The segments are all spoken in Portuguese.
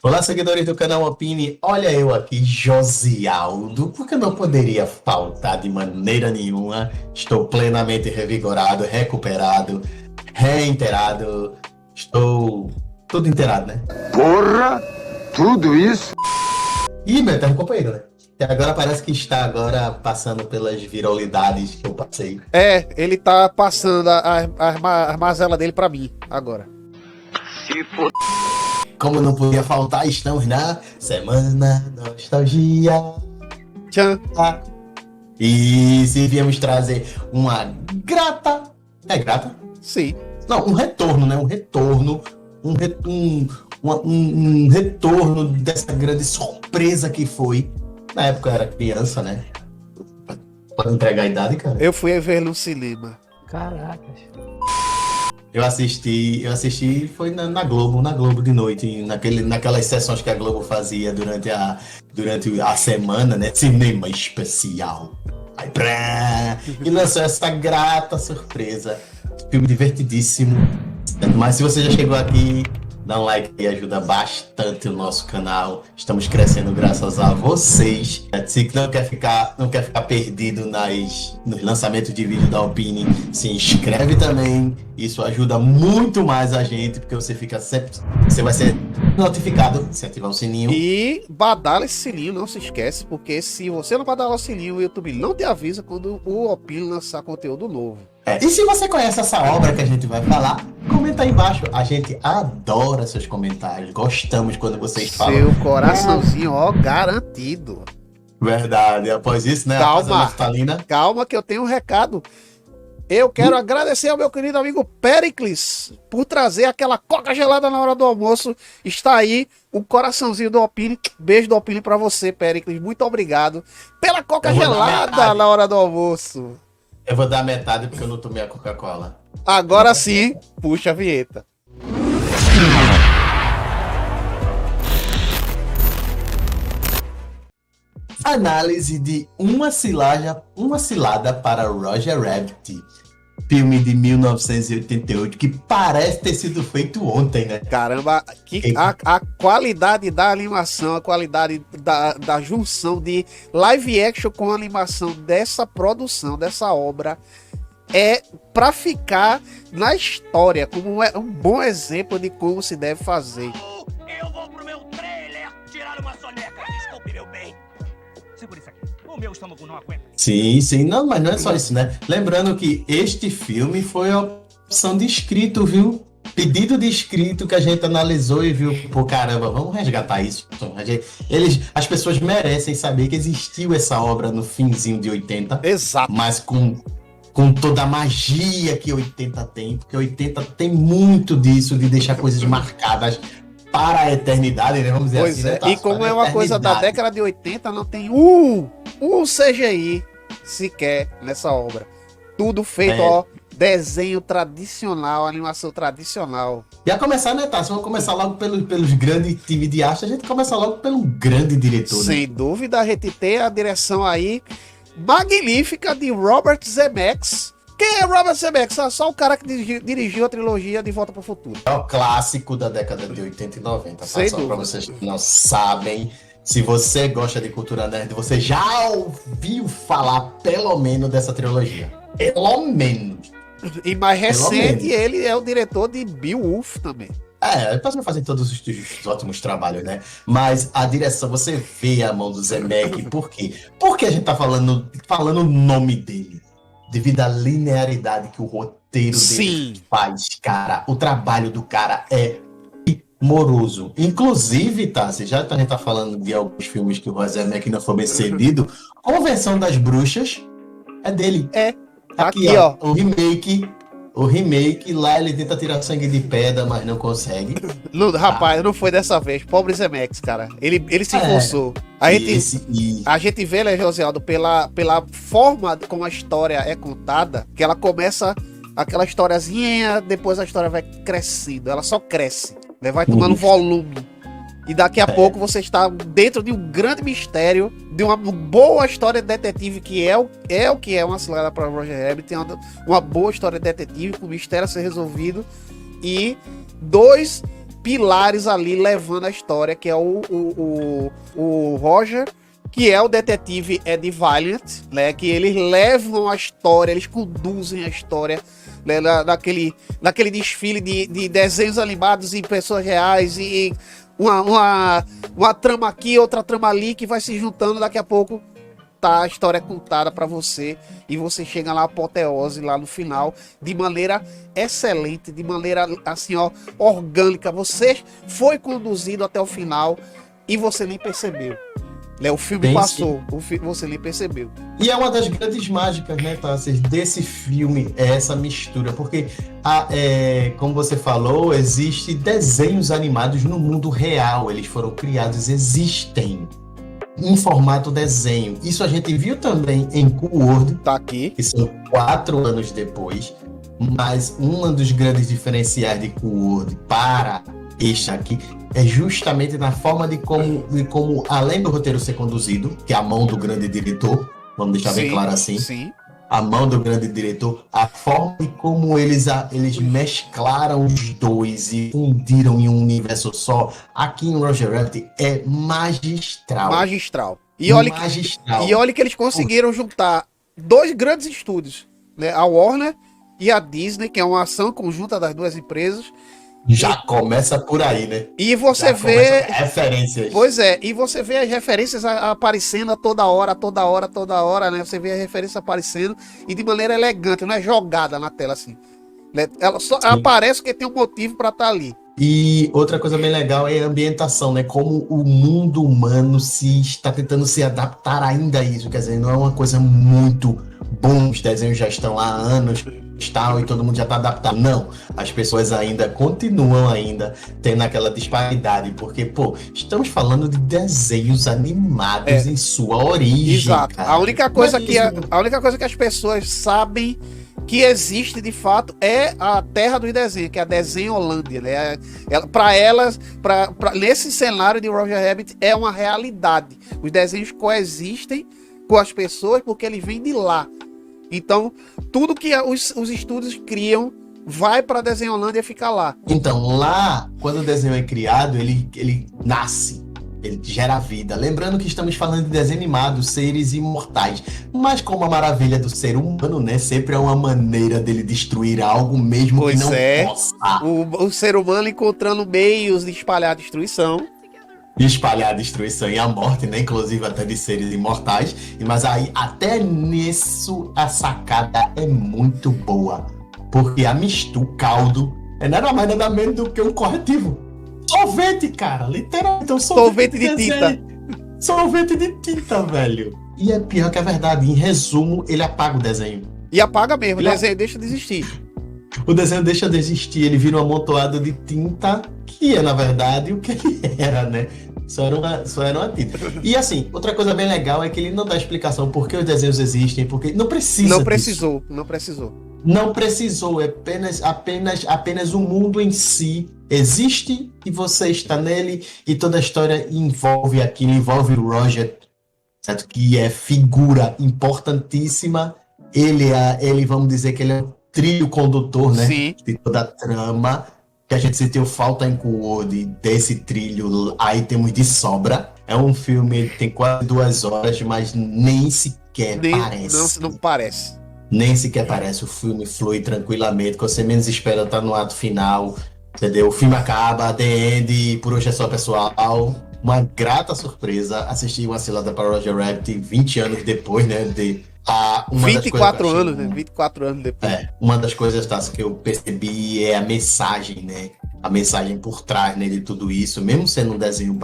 Olá, seguidores do canal Opine. Olha eu aqui, Josialdo, porque não poderia faltar de maneira nenhuma. Estou plenamente revigorado, recuperado, reinteirado. Estou tudo inteirado, né? Porra! Tudo isso? E meu eterno companheiro, né? Até agora parece que está agora passando pelas viralidades que eu passei. É, ele tá passando a mazela dele pra mim, agora. Como não podia faltar, estamos na Semana Nostalgia. Tchan. E se viemos trazer uma grata... É grata? Sim. Não, um retorno, né? Um retorno. Um retorno dessa grande surpresa que foi. Na época eu era criança, né? Pode entregar a idade, cara? Eu fui ver no cinema. Caracas. Eu assisti foi na Globo de noite, naquelas sessões que a Globo fazia durante a semana, né? Cinema especial. Aí, e lançou essa grata surpresa. Filme divertidíssimo. Mas se você já chegou aqui, dá um like e ajuda bastante o nosso canal. Estamos crescendo graças a vocês. Se não quer ficar perdido nos lançamentos de vídeo da Opine, se inscreve também. Isso ajuda muito mais a gente, porque você vai ser notificado se ativar o sininho. E badala esse sininho, não se esquece, porque se você não badalar o sininho, o YouTube não te avisa quando o Opine lançar conteúdo novo. E se você conhece essa obra que a gente vai falar, comenta aí embaixo. A gente adora seus comentários. Gostamos quando vocês falam. Seu coraçãozinho, ó, garantido. Verdade. Após isso, né? Calma que eu tenho um recado. Eu quero agradecer ao meu querido amigo Pericles por trazer aquela coca gelada na hora do almoço. Está aí o coraçãozinho do Opine. Beijo do Opine pra você, Pericles. Muito obrigado pela coca gelada na hora do almoço. Eu vou dar metade porque eu não tomei a Coca-Cola. Agora sim, puxa a vinheta. Análise de Uma Cilada para Roger Rabbit. Filme de 1988 que parece ter sido feito ontem, né? Caramba, a qualidade da animação, a qualidade da junção de live action com animação dessa produção, dessa obra, é pra ficar na história, como é um bom exemplo de como se deve fazer. Eu vou pro meu trailer tirar uma soneca. Desculpe, meu bem. Segura isso aqui. O meu estômago não aguenta. Sim, não, mas não é só isso, né? Lembrando que este filme foi a opção de inscrito, viu? Pedido de inscrito que a gente analisou e viu, pô, caramba, vamos resgatar isso. As pessoas merecem saber que existiu essa obra no finzinho de 80. Exato. Mas com toda a magia que 80 tem, porque 80 tem muito disso, de deixar coisas marcadas para a eternidade, né? Vamos dizer pois assim. É. Né, Tassi? E como para é uma coisa da década de 80, não tem um CGI sequer nessa obra. Tudo feito, ó, desenho tradicional, animação tradicional. E a começar, né, Tassi? Vamos começar logo pelos grandes times de arte, a gente começa logo pelo grande diretor. Sem dúvida, a gente tem a direção aí magnífica de Robert Zemeckis. Quem é Robert Zemeckis? Só o cara que dirigiu a trilogia De Volta para o Futuro. É o clássico da década de 80 e 90. Tá? Sem Só dúvida. para vocês que não sabem, se você gosta de cultura nerd, você já ouviu falar pelo menos dessa trilogia. Pelo menos. E mais recente, menos. ele é o diretor de Beowulf também. Ele pode fazer todos os ótimos trabalhos, né? Mas a direção, você vê a mão do Zemeckis, por quê? Porque a gente tá falando o nome dele. Devido à linearidade que o roteiro dele faz, cara. O trabalho do cara é moroso. Inclusive, Tassi, já que a gente tá falando de alguns filmes que o Zemeckis não foi bem cedido, Convenção das Bruxas é dele. Aqui, ó. O remake, lá ele tenta tirar sangue de pedra, mas não consegue. Rapaz, não foi dessa vez. Pobre Zemeckis, cara. Ele se esforçou. A gente vê, né, Josialdo, pela forma como a história é contada, que ela começa aquela historiazinha, depois a história vai crescendo. Ela só cresce, né, vai tomando volume. E daqui a pouco você está dentro de um grande mistério, de uma boa história de detetive, que é o que é Uma Cilada para Roger Rabbit. Tem uma boa história de detetive, com o mistério a ser resolvido. E dois pilares ali levando a história, que é o Roger, que é o detetive Ed Valiant, né? Que eles levam a história, eles conduzem a história, né, naquele desfile de desenhos animados e pessoas reais e uma trama aqui, outra trama ali que vai se juntando. Daqui a pouco tá a história contada para você e você chega lá, apoteose lá no final, de maneira excelente, de maneira assim, ó, orgânica. Você foi conduzido até o final e você nem percebeu. O filme passou, você nem percebeu. E é uma das grandes mágicas, né, Tarsis, desse filme, é essa mistura, porque, como você falou, existem desenhos animados no mundo real, eles foram criados, existem em formato desenho. Isso a gente viu também em Cool Tá aqui. Que são 4 anos depois, mas um dos grandes diferenciais de Cool para este aqui é justamente na forma de como, além do roteiro ser conduzido, que é a mão do grande diretor, vamos deixar bem claro assim, sim. A mão do grande diretor, a forma de como eles mesclaram os dois e fundiram em um universo só, aqui em Roger Rabbit, é magistral. Magistral. E olha que eles conseguiram juntar 2 grandes estúdios, né? A Warner e a Disney, que é uma ação conjunta das 2 empresas. Já começa por aí, né? E você vê referências. Pois é, e você vê as referências aparecendo a toda hora, né? Você vê a referência aparecendo e de maneira elegante, não é jogada na tela assim, né? Ela só aparece porque tem um motivo para estar ali. E outra coisa bem legal é a ambientação, né? Como o mundo humano está tentando se adaptar ainda a isso. Quer dizer, não é uma coisa muito bom, os desenhos já estão lá há anos, tal, e todo mundo já está adaptado. Não, as pessoas ainda continuam tendo aquela disparidade, porque, pô, estamos falando de desenhos animados em sua origem. Exato. Cara. A única coisa que as pessoas sabem que existe de fato é a terra dos desenhos, que é a Desenholândia, né? Para elas, nesse cenário de Roger Rabbit, é uma realidade. Os desenhos coexistem com as pessoas porque eles vêm de lá. Então, tudo que os estúdios criam vai para a Desenholândia ficar lá. Então, lá, quando o desenho é criado, ele nasce, ele gera vida. Lembrando que estamos falando de desenho animado, seres imortais. Mas como a maravilha do ser humano, né? Sempre é uma maneira dele destruir algo mesmo pois que não possa. O ser humano encontrando meios de espalhar a destruição. De espalhar a destruição e a morte, né? Inclusive até de seres imortais. Mas aí, até nisso, a sacada é muito boa. Porque a mistura, o caldo, é nada mais nada menos do que um corretivo. Sorvete, cara, literalmente. Um sorvete de tinta. Sorvete de tinta, velho. E é pior que a verdade. Em resumo, ele apaga o desenho. E apaga mesmo, o desenho deixa de existir. O desenho deixa de existir, ele vira um amontoado de tinta, que é, na verdade, o que ele era, né? Só era uma tinta. E assim, outra coisa bem legal é que ele não dá explicação por que os desenhos existem, porque não precisa Não precisou, é apenas o mundo em si existe e você está nele e toda a história envolve aquilo, envolve o Roger, certo? Que é figura importantíssima. Ele, vamos dizer que ele é o trilho condutor, né? Sim. De toda a trama, que a gente sentiu falta em Cold desse trilho, aí temos de sobra. É um filme que tem quase 2 horas, mas nem sequer parece. Não parece. Nem sequer parece. O filme flui tranquilamente, quando você menos espera tá no ato final, entendeu? O filme acaba, the end, por hoje é só, pessoal. Uma grata surpresa assistir Uma Cilada para Roger Rabbit 20 anos depois, né? 24 anos, né? 24 anos depois. Uma das coisas que eu percebi é a mensagem, né? A mensagem por trás, né, de tudo isso, mesmo sendo um desenho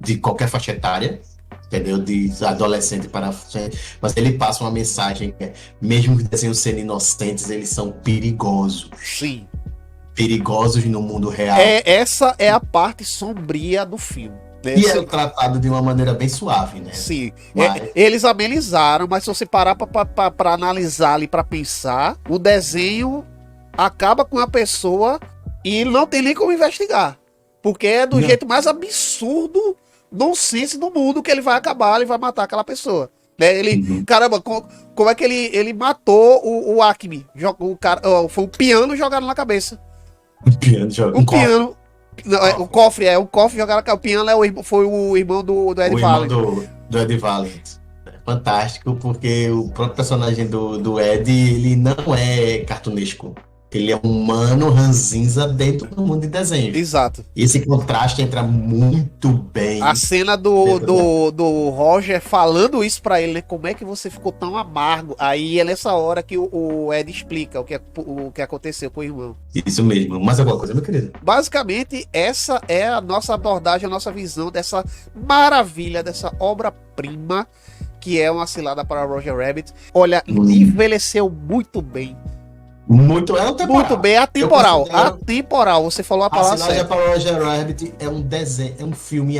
de qualquer faixa etária, entendeu? De adolescente para frente, mas ele passa uma mensagem que, mesmo os desenhos sendo inocentes, eles são perigosos. Sim. Perigosos no mundo real. Essa é a parte sombria do filme. E é tratado de uma maneira bem suave, né? Sim. Eles amenizaram, mas se você parar pra analisar ali, pra pensar, o desenho acaba com a pessoa e não tem nem como investigar. Porque é do jeito mais absurdo, nonsense do mundo, que ele vai acabar, ele vai matar aquela pessoa. Né? Caramba, como é que ele matou o Acme? O cara, foi um piano jogado na cabeça. Um piano. Não, o Cofre jogaram a Piano foi o irmão do Ed Valent. Do Ed Valent. Fantástico, porque o próprio personagem do Ed, ele não é cartunesco. Ele é um humano ranzinza dentro do mundo de desenho. Exato. E esse contraste entra muito bem. A cena do Roger falando isso pra ele, né? Como é que você ficou tão amargo? Aí é nessa hora que o Ed explica o que aconteceu com o irmão. Isso mesmo. Mais alguma coisa, meu querido? Basicamente, essa é a nossa abordagem, a nossa visão dessa maravilha, dessa obra-prima que é Uma Cilada para Roger Rabbit. Olha, envelheceu muito bem. Muito atemporal. Muito bem, atemporal. Atemporal, você falou a palavra certa. A Cilada para Roger Rabbit é um desenho, é um filme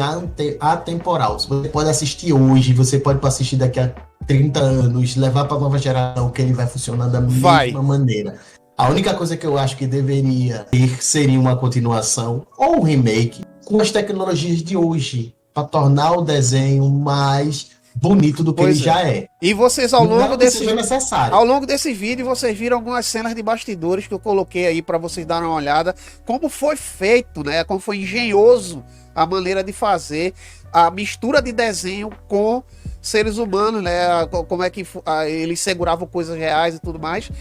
atemporal. Você pode assistir hoje, você pode assistir daqui a 30 anos, levar para a nova geração, que ele vai funcionar da mesma maneira. A única coisa que eu acho que deveria ter seria uma continuação ou um remake com as tecnologias de hoje, para tornar o desenho mais bonito do que ele já é. E vocês ao longo desse vídeo, vocês viram algumas cenas de bastidores que eu coloquei aí para vocês darem uma olhada, como foi feito, né? Como foi engenhoso a maneira de fazer a mistura de desenho com seres humanos, né? Como é que eles seguravam coisas reais e tudo mais.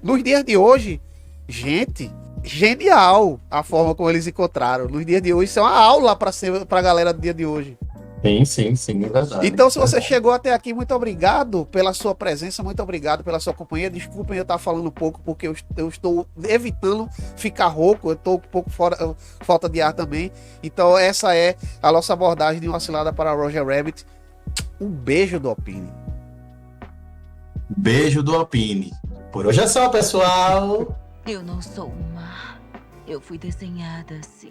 Nos dias de hoje, gente, genial a forma como eles encontraram. Nos dias de hoje, isso é uma aula para a galera do dia de hoje. Sim, é verdade. Então, se você chegou até aqui, muito obrigado pela sua presença, muito obrigado pela sua companhia. Desculpem eu estar falando um pouco, porque eu estou evitando ficar rouco, eu estou um pouco falta de ar também. Então, essa é a nossa abordagem de Uma Cilada para Roger Rabbit. Um beijo do Opine. Beijo do Opine. Por hoje é só, pessoal. Eu não sou uma. Eu fui desenhada assim.